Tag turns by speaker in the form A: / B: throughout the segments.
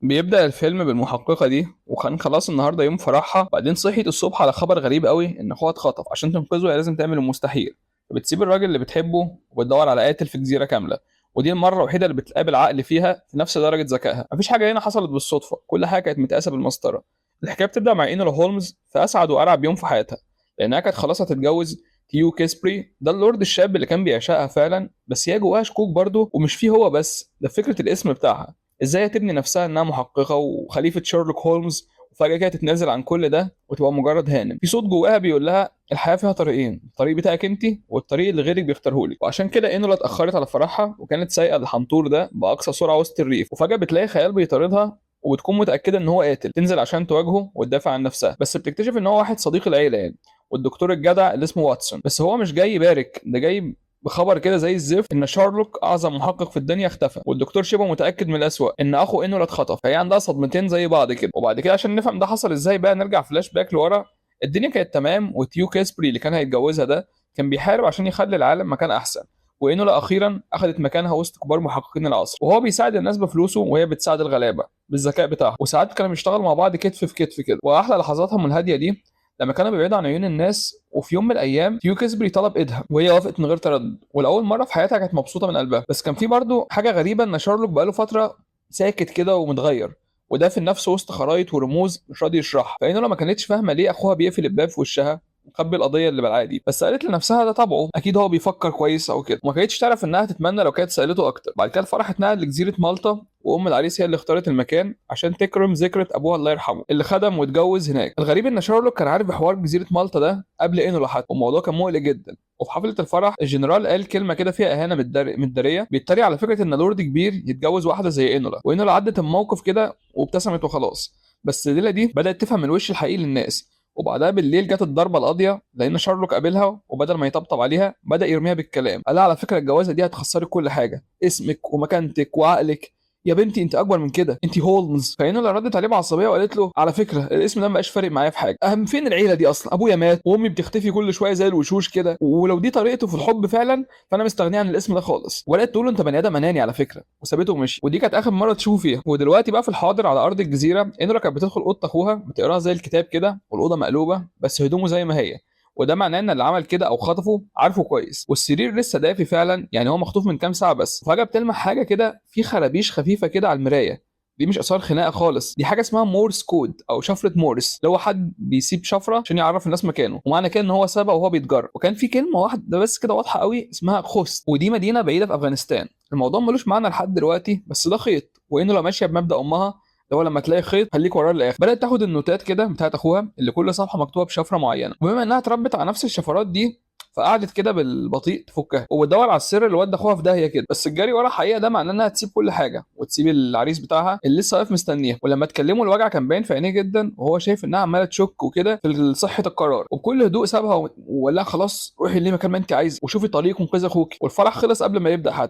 A: بيبدأ الفيلم بالمحققة دي، وكان خلاص النهارده يوم فرحها. بعدين صحيت الصبح على خبر غريب قوي ان اخوها اتخطف. عشان تنقذه هي لازم تعمل المستحيل، فبتسيب الراجل اللي بتحبه وبتدور على قاتل في جزيرة كاملة. ودي المرة الوحيدة اللي بتقابل عقل فيها في نفس درجة ذكائها. مفيش حاجة هنا حصلت بالصدفة، كل حاجة كانت متقاسة بالمسطرة. الحكاية بتبدأ مع إينولا هولمز في أسعد وأرعب يوم في حياتها، لأنها كانت خلاص هتتجوز تيو كيسبري، ده اللورد الشاب اللي كان بيعشقها فعلا. بس هي جواها شكوك برضه، ومش فيه هو بس، ده فكرة الاسم بتاعها. ازاي تبني نفسها انها محققه وخليفه شيرلوك هولمز، وفجاه كده تتنازل عن كل ده وتبقى مجرد هانم. في صوت جواها بيقول لها الحياه فيها طريقين، الطريق بتاعك انت والطريق اللي غيرك بيختاره لك. وعشان كده اينولا اتاخرت على فرحها، وكانت سايقه الحنطور ده باقصى سرعه وسط الريف. وفجاه بتلاقي خيال بيطاردها، وبتكون متاكده ان هو قاتل. تنزل عشان تواجهه وتدافع عن نفسها، بس بتكتشف ان هو واحد صديق العيله يعني، والدكتور الجدع اللي اسمه واتسون. بس هو مش جاي يبارك، ده جاي بخبر كده زي الزفت ان شارلوك اعظم محقق في الدنيا اختفى. والدكتور شبه متاكد من الاسوأ، ان اخو انولا اتخطف. فهي عندها صدمتين زي بعض كده. وبعد كده عشان نفهم ده حصل ازاي بقى، نرجع فلاش باك لورا. الدنيا كانت تمام، وتيو كيسبري اللي كان هيتجوزها ده كان بيحارب عشان يخلي العالم مكان احسن. وانولا اخيرا اخذت مكانها وسط كبار محققين العصر، وهو بيساعد الناس بفلوسه وهي بتساعد الغلابه بالذكاء بتاعه. وساعات كانوا بيشتغلوا مع بعض كتف في كتف كده. واحلى لحظاتهم الهاديه دي لما كانوا بيبعدوا عن عيون الناس. وفي يوم من الايام تيو كيسبري طلب ايدها، وهي وافقت من غير تردد. ولاول مره في حياتها كانت مبسوطه من قلبها. بس كان في برضه حاجه غريبه، ان شارلوك بقاله فتره ساكت كده ومتغير، وده في نفسه وسط خرايط ورموز مش راضي يشرحها. فإنه ما كانتش فاهمه ليه اخوها بيقفل الباب في وشها ومخبي القضيه اللي بالعادي دي. بس قالت لنفسها ده طبعه، اكيد هو بيفكر كويس او كده. وما كانتش تعرف انها تتمنى لو كانت سالته اكتر. بعد كده الفرح اتنقل لجزيره مالطا، وام العريس هي اللي اختارت المكان عشان تكرم ذكرى ابوها الله يرحمه اللي خدم واتجوز هناك. الغريب ان شارلوك كان عارف بحوار جزيره مالطا ده قبل انه حتى، والموضوع كان مقلق جدا. وفي حفله الفرح الجنرال قال كلمه كده فيها اهانه من الداريه، بيتريق على فكره ان لورد كبير يتجوز واحده زي انولا. وانولا عدت الموقف كده وابتسمت وخلاص. بس الليله دي بدات تفهم الوش الحقيقي للناس. وبعدها بالليل جت الضربه القاضيه، لان شارلوك قابلها وبدل ما يطبطب عليها بدا يرميها بالكلام. قال لها على فكره الجوازه دي هتخسرك كل حاجه، اسمك ومكانتك وعقلك. يا بنتي انت اكبر من كده، انت هولمز. فاينولا ردت عليه بعصبيه وقالت له على فكره الاسم ده مبقاش فارق معايا في حاجه. اهم فين العيله دي اصلا؟ ابويا مات وامي بتختفي كل شويه زي الوشوش كده، ولو دي طريقته في الحب فعلا فانا مستغنيه عن الاسم ده خالص. وقالت تقول له انت بني ادم اناني على فكره، وسابته ومشي. ودي كانت اخر مره تشوفه فيها. ودلوقتي بقى في الحاضر على ارض الجزيره، انولا كانت بتدخل اوضه اخوها بتقراها زي الكتاب كده، والاوضه مقلوبه بس هدومه زي ما هي. وده معناه ان اللي عمل كده او خطفه عارفه كويس. والسرير لسه دافي فعلا، يعني هو مخطوف من كام ساعه بس. وفجاه بتلمح حاجه كده في خرابيش خفيفه كده على المرايه. دي مش اثار خناقه خالص، دي حاجه اسمها مورس كود او شفره مورس، اللي هو حد بيسيب شفره عشان يعرف الناس مكانه. ومعنى كده ان هو سبق وهو بيتجرب. وكان في كلمه واحده بس كده واضحه قوي اسمها خوست، ودي مدينه بعيده في افغانستان. الموضوع ملوش معنى لحد دلوقتي، بس ده خيط. وانه لو ماشيه بمبدا امها، اللي هو لما تلاقي خيط خليك وراه للاخر. بدات تاخد النوتات كده بتاعت اخوها اللي كل صفحه مكتوبه بشفره معينه. وبما انها اتربت على نفس الشفرات دي، فقعدت كده بالبطيء تفكها وبتدور على السر اللي ودى اخوها في داهيه كده. بس الجري ورا الحقيقه ده معناه انها تسيب كل حاجه وتسيب العريس بتاعها اللي لسه واقف مستنيها. ولما تكلمه الوجع كان باين في عينيه جدا، وهو شايف انها عماله تشك وكده في صحه القرار. وبكل هدوء سابها وقال لها خلاص روحي اللي مكان ما انت عايزه، وشوفي طريق انقاذ اخوك. والفرح خلص قبل ما يبدا حد.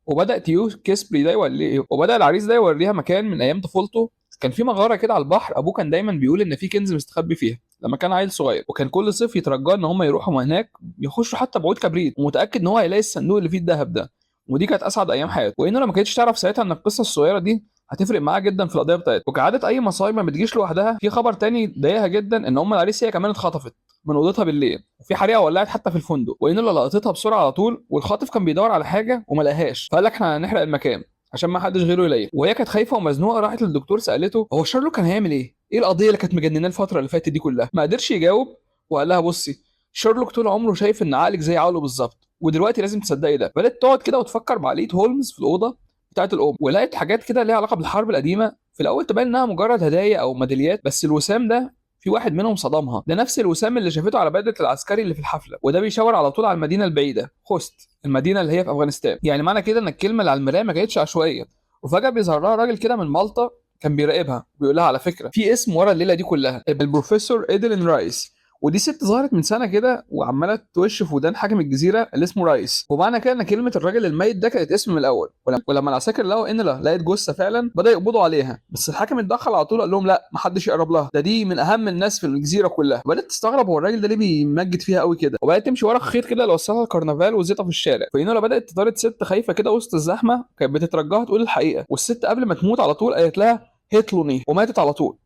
A: وبدا تيو كيسبري ده يوري، وبدا العريس ده يوريها مكان من ايام طفولته. كان في مغاره كده على البحر، ابوه كان دايما بيقول ان في كنز مستخبي فيها لما كان عيل صغير. وكان كل صيف يترجاه ان هم يروحوا هناك يخشوا حتى بعود كبريت، ومتاكد ان هو هيلاقي الصندوق اللي فيه الذهب ده. ودي كانت اسعد ايام حياته. وانه ما كانتش تعرف ساعتها ان القصه الصغيره دي هتفرق معاها جدا في القضيه بتاعتها. وكعاده اي مصايب ما بتجيش لوحدها، في خبر تاني ضايقها جدا، ان ام العريس هي كمان اتخطفت من اوضتها بالليل، وفي حريقه ولعت حتى في الفندق. وانه لقطتها بسرعه على طول، والخاطف كان بيدور على حاجه وما لقاهاش، فقال لك احنا هنحرق المكان عشان ما حدش غيره يلاقيه. وهي كانت خايفه ومزنوقه، راحت للدكتور سالته هو شارلوك كان هيعمل ايه؟ ايه القضيه اللي كانت مجنناه الفتره اللي فاتت دي كلها؟ ما قدرش يجاوب. وقال لها بصي، شارلوك طول عمره شايف ان عقلك زي عقله بالظبط، ودلوقتي لازم تصدقي ده. بدات تقعد كده وتفكر بعقليه هولمز في الاوضه بتاعت الام، ولقيت حاجات كده ليها علاقه بالحرب القديمه. في الاول تبان انها مجرد هدايا او ميداليات، بس الوسام ده في واحد منهم صدمها، ده نفس الوسام اللي شافته على بدله العسكري اللي في الحفله. وده بيشاور على طول على المدينه البعيده خوست، المدينه اللي هي في افغانستان. يعني معنى كده ان الكلمه اللي على المرايه ما كانتش عشوائيه. وفجاه بيظهر لها راجل كده من مالطا كان بيراقبها، بيقول لها على فكره في اسم ورا الليله دي كلها، البروفيسور ايدلين رايس. ودي ست ظهرت من سنه كده وعماله توش في ودان حاكم الجزيره اللي اسمه رايس، ومعنى كده ان كلمه الراجل الميت ده كانت اسم من الاول. ولما العساكر لقوا انلا لقيت جثه فعلا بدأ يقبضوا عليها، بس الحاكم اتدخل على طول قال لهم لا محدش يقرب لها، دي من اهم الناس في الجزيره كلها. بدأت تستغرب هو الراجل ده ليه بيمجد فيها قوي كده، وبدأت تمشي ورا الخيط كده اللي وصلها الكرنفال وزيطه في الشارع. فانلا بدأت تطارد ست خايفه كده وسط الزحمه كانت بتترجاها تقول الحقيقه، والست قبل ما تموت على طول قالت لها هيتلوني وماتت على طول.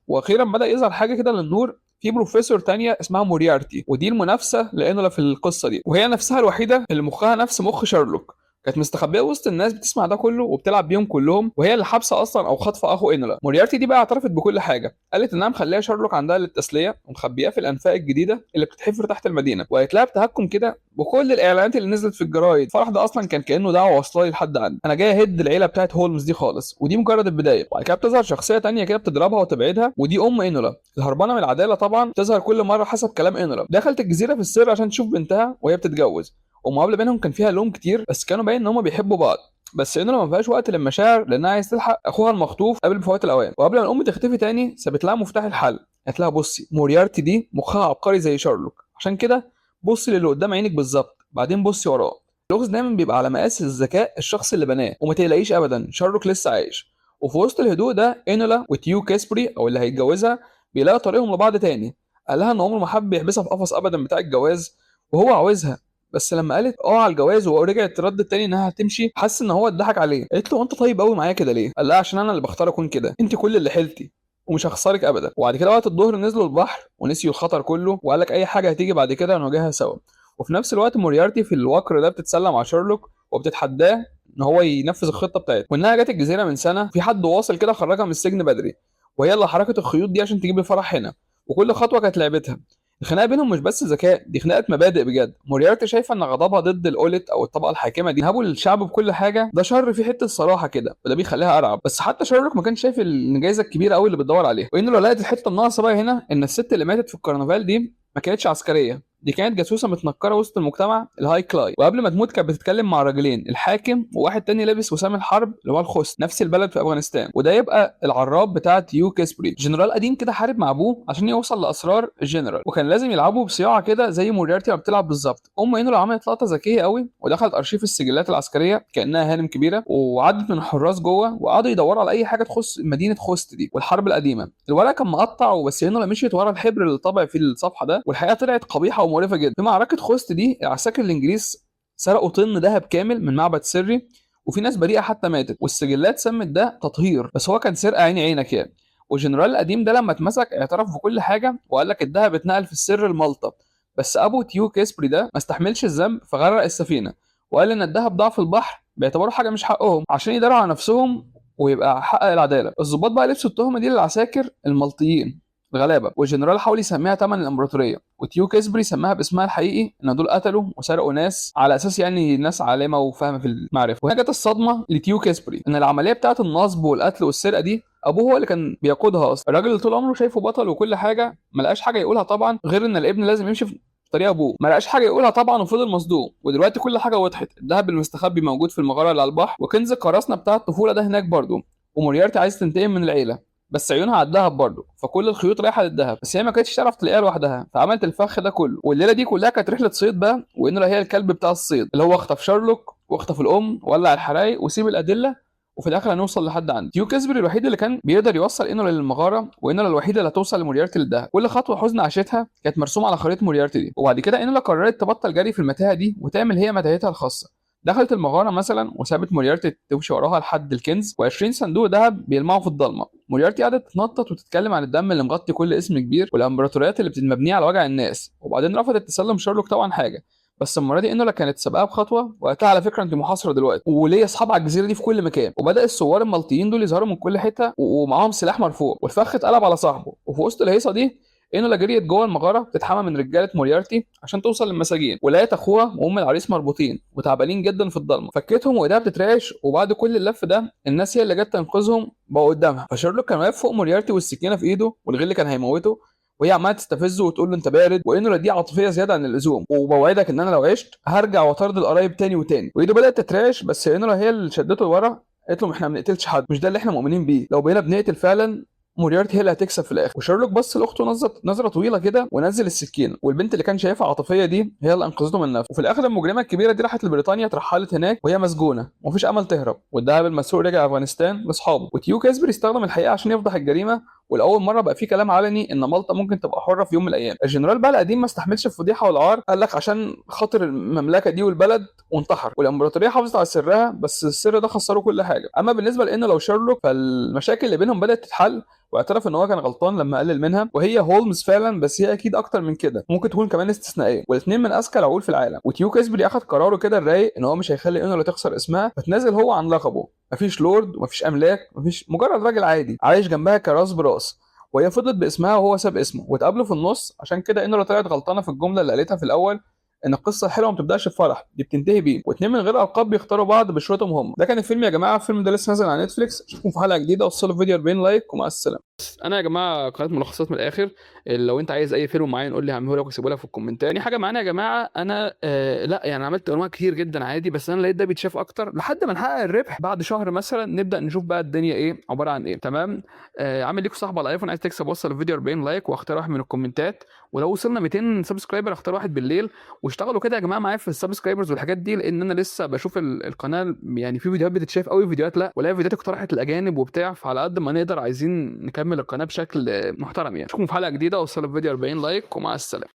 A: واخيرا بدأ يظهر حاجه كده للنور، في بروفيسور تانية اسمها موريارتي، ودي المنافسة لإنولا في القصة دي، وهي نفسها الوحيدة اللي مخها نفس مخ شارلوك. كانت مستخبيه وسط الناس بتسمع ده كله وبتلعب بيهم كلهم، وهي اللي حابسه اصلا او خاطفه اخو انولا. موريارتي دي بقى اعترفت بكل حاجه، قالت انها مخليه شارلوك عندها للتسليه ومخبياه في الانفاق الجديده اللي بتتحفر تحت المدينه، وقالت لها بتهكم كده بكل الاعلانات اللي نزلت في الجرايد. الفرح ده اصلا كان كانه دعوه واصله لي لحد عندي، انا جاي اهد العيله بتاعت هولمز دي خالص، ودي مجرد البدايه. وبعد كده بتظهر شخصيه تانية كده بتضربها وتبعدها، ودي ام انولا الهربانه من العداله طبعا، بتظهر كل مره حسب كلام انولا. دخلت الجزيره في السر عشان تشوف بنتها وهي بتتجوز، والمقابله بينهم كان فيها لوم كتير، بس كانوا باين ان هم بيحبوا بعض. بس انه ما فيهاش وقت للمشاعر لانها عايز تلحق اخوها المخطوف قبل فوات الاوان. وقبل ما الام تختفي تاني سابت لها مفتاح الحل، قالت لها بصي موريارتي دي مخها عبقري زي شارلوك، عشان كده بصي للي قدام عينك بالظبط بعدين بصي وراه. اللغز دايما بيبقى على مقاس الذكاء الشخص اللي بناه، وما تقلقيش ابدا شارلوك لسه عايش. وفي وسط الهدوء ده انولا وتيو كاسبري او اللي هيتجوزها بيلاقوا طريقهم لبعض تاني. قال لها ان عمره ما حب يحبسها في قفص ابدا بتاع الجواز، وهو عاوزها. بس لما قالت على الجواز ورجعت تردد تاني انها هتمشي، حس ان هو اتضحك عليه. قالت له انت طيب قوي معايا كده ليه؟ قال لها عشان انا اللي بختار اكون كده، انت كل اللي حيلتي ومش هخسرك ابدا. وبعد كده وقت الظهر نزلوا البحر ونسيوا الخطر كله، وقال لك اي حاجه هتيجي بعد كده هنواجهها سوا. وفي نفس الوقت موريارتي في الوكر ده بتتسلى مع شارلوك وبتتحداه ان هو ينفذ الخطه بتاعته، وانها جت الجزيره من سنه في حد واصل كده خرجها من السجن بدري، وهي اللي حركت الخيوط دي عشان تجيب الفرح هنا، وكل خطوه كانت لعبتها. الخناقه بينهم مش بس ذكاء، دي خناقه مبادئ بجد. موريارتي شايفه ان غضبها ضد الاوليت او الطبقه الحاكمه دي هابوا الشعب بكل حاجه، ده شر في حته صراحه كده وده بيخليها ارعب. بس حتى شارلوك ما كانش شايف الجائزه الكبيره قوي اللي بتدور عليها، وانه لو لقيت الحته الناقصه بقى هنا ان الست اللي ماتت في الكرنفال دي ما كانتش عسكريه، دي كانت جاسوسه متنكره وسط المجتمع الهاي كلاي، وقبل ما تموت كانت بتتكلم مع راجلين، الحاكم وواحد تاني لابس وسام الحرب اللي هو الخوست، نفس البلد في افغانستان. وده يبقى العراب بتاع تيو كيسبري، جنرال قديم كده حارب مع ابوه عشان يوصل لاسرار الجنرال، وكان لازم يلعبوا بصياعه كده زي موريارتي ما بتلعب بالظبط. انه لو عملت لقطه ذكيه قوي ودخلت ارشيف السجلات العسكريه كانها هانم كبيره، وعدت من الحراس جوه وقعدوا يدوروا على اي حاجه تخص مدينه خوست دي والحرب القديمه. الورق كان مقطع وبس انه مشيت ورا الحبر اللي طبع في الصفحه ده، والحقيقه طلعت قبيحه ومقرفه جدا. في معركه خوست دي العساكر الانجليز سرقوا طن ذهب كامل من معبد سري، وفي ناس بريئه حتى ماتت، والسجلات سمت ده تطهير، بس هو كان سرقه عيني عينك يعني. والجنرال القديم ده لما اتمسك اعترف بكل حاجه وقال لك الذهب اتنقل في السر لمالطا، بس ابو تيو كيسبري ده ما استحملش الذنب فغرق السفينه، وقال ان الذهب ضاع في البحر باعتباره حاجه مش حقهم عشان يداروا على نفسهم ويبقى حقق العداله. الضباط بقى لبسوا التهمه دي للعساكر المالطيين الغلابه، والجنرال حاول يسميها تمن الامبراطوريه، وتيو كيسبري سماها باسمها الحقيقي ان دول قتلوا وسرقوا ناس على اساس يعني ناس عالمه وفاهمه في المعرفه. وهنا جت الصدمه لتيو كيسبري ان العمليه بتاعه النصب والقتل والسرقه دي ابوه هو اللي كان بيقودها اصلا. الراجل اللي طول عمره شايفه بطل وكل حاجه ما لقاش حاجه يقولها طبعا غير ان الابن لازم يمشي في طريق ابوه، ما لقاش حاجه يقولها طبعا وفضل مصدوم. ودلوقتي كل حاجه وضحت، الذهب المستخبي موجود في المغاره اللي على البحر، وكنز القراصنه بتاع الطفوله ده هناك برضه، وموريارتي عايز تنتقم من العيله بس عيونها على الذهب برضه، فكل الخيوط رايحه للذهب، بس هي ما كانتش تعرف تلاقيها لوحدها فعملت الفخ ده كله. والليله دي كلها كانت رحله صيد بقى، وانه هي الكلب بتاع الصيد اللي هو اخطف شارلوك واخطف الام وولع الحرايق وسيب الادله، وفي الاخر هنوصل لحد عندي. تيو كيسبري الوحيد اللي كان بيقدر يوصل انولا للمغاره، وانولا الوحيده اللي هتوصل لموريارتي للدهب. كل خطوه حزن عاشتها كانت مرسومه على خريطه موريارتي دي. وبعد كده انولا قررت تبطل جري في المتاهه دي وتعمل هي متاهتها الخاصه، دخلت المغاره مثلا وسابت موريارتي تمشي وراها لحد الكنز و20 صندوق ذهب بيلمعوا في الضلمه. موريارتي قعدت تتنطط وتتكلم عن الدم اللي مغطي كل اسم كبير والامبراطوريات اللي مبنيه على وجع الناس، وبعدين رفضت تسلم شارلوك طبعا حاجه، بس المره دي انولا كانت سابقاها بخطوه وقالت لها على فكره انت محاصره دلوقتي وليا اصحاب على الجزيره دي في كل مكان. وبدا الثوار المالطيين دول يظهروا من كل حته ومعاهم سلاح مرفوع، والفخ اتقلب على صاحبه. وفي وسط الهيصه دي انولا جريت جوه المغاره بتتحمى من رجاله موريارتي عشان توصل للمساجين، ولقيت اخوها وام العريس مربوطين وتعبانين جدا في الضلمه، فكتهم وايديها بتترعش. وبعد كل اللف ده الناس هي اللي جت تنقذهم بقوا قدامها، فشارلوك كان واقف فوق موريارتي والسكينه في ايده والغل كان هيموته، وهي عماله تستفزه وتقول له انت بارد، وانه دي عاطفيه زياده عن اللزوم، وبوعدك ان انا لو عشت هرجع واطرد القرايب تاني وتاني. وايده بدات تترعش، بس انه هي اللي شدته لورا قالت له احنا ما بنقتلش حد، مش ده اللي احنا مؤمنين بيه، لو بقينا بنقتل فعلا موريارتي هي اللي هتكسب في الاخر. وشيرلوك بص لاخته نظره طويله كده ونزل السكين، والبنت اللي كان شايفها عاطفيه دي هي اللي انقذته من نفسه. وفي الاخر المجرمه الكبيره دي راحت لبريطانيا، اترحلت هناك وهي مسجونه ومفيش امل تهرب، والذهب المسروق رجع افغانستان لاصحابه. وتيو كاسبر يستخدم الحقيقه عشان يفضح الجريمه، والاول مره بقى في كلام علني ان مالطا ممكن تبقى حره في يوم من الايام. الجنرال بقى القديم ما استحملش الفضيحه والعار، قال لك عشان خاطر المملكه دي والبلد وانتحر، والامبراطوريه حافظت على سرها، بس السر ده خسره كل حاجه. اما بالنسبه لان لو شيرلوك، فالمشاكل اللي بينهم بدات تتحل، واعترف ان هو كان غلطان لما قلل منها، وهي هولمز فعلا، بس هي اكيد اكتر من كده، ممكن تكون كمان استثنائيه، والاثنين من اذكى العقول في العالم. وتيو كاسبري اخد قراره كده الرايق ان هو مش هيخلي انه تخسر اسمها، فتنازل هو عن لقبه. مفيش لورد ومفيش املاك، مفيش، مجرد راجل عادي عايش جنبها كراس براس، وهي فضلت باسمها وهو ساب اسمه، واتقابلوا في النص. عشان كده انرا طلعت غلطانه في الجمله اللي قالتها في الاول، ان القصه الحلوه ما بتبداش بفرح، دي بتنتهي بيه، واتنين من غير القاب بيختاروا بعض بشروطهم هم. ده كان الفيلم يا جماعه، الفيلم ده لسه نازل على نتفليكس. اشوفكم في حلقه جديده، وصلوا الفيديو 40 لايك، ومع السلامه. انا يا جماعه قناه ملخصات من الاخر، لو انت عايز اي فيلم معين قول لي هعمله لك واكتبه لك في الكومنتات. تاني حاجه معانا يا جماعه، انا لا يعني عملت انواع كتير جدا عادي، بس انا لقيت ده بيتشاف اكتر لحد ما نحقق الربح. بعد شهر مثلا نبدا نشوف بقى الدنيا ايه عباره عن ايه. تمام. عامل ليك صاحب على الايفون عايز تكسب، وصل الفيديو 40 لايك واختار واحد من الكومنتات، ولو وصلنا 200 سبسكرايبر اختار واحد بالليل. واشتغلوا كده يا جماعه معايا في السبسكرايبرز والحاجات دي، لان انا لسه بشوف القناه يعني في فيديوهات بتتشاف قوي، فيديوهات لا، ولا فيديوهات اقترحت الاجانب وبتاع. فعلى قد ما نقدر عايزين نكمل القناه بشكل محترم يعني. اشوفكم في حلقه جديده، وصلوا الفيديو 40 لايك، ومع السلامه.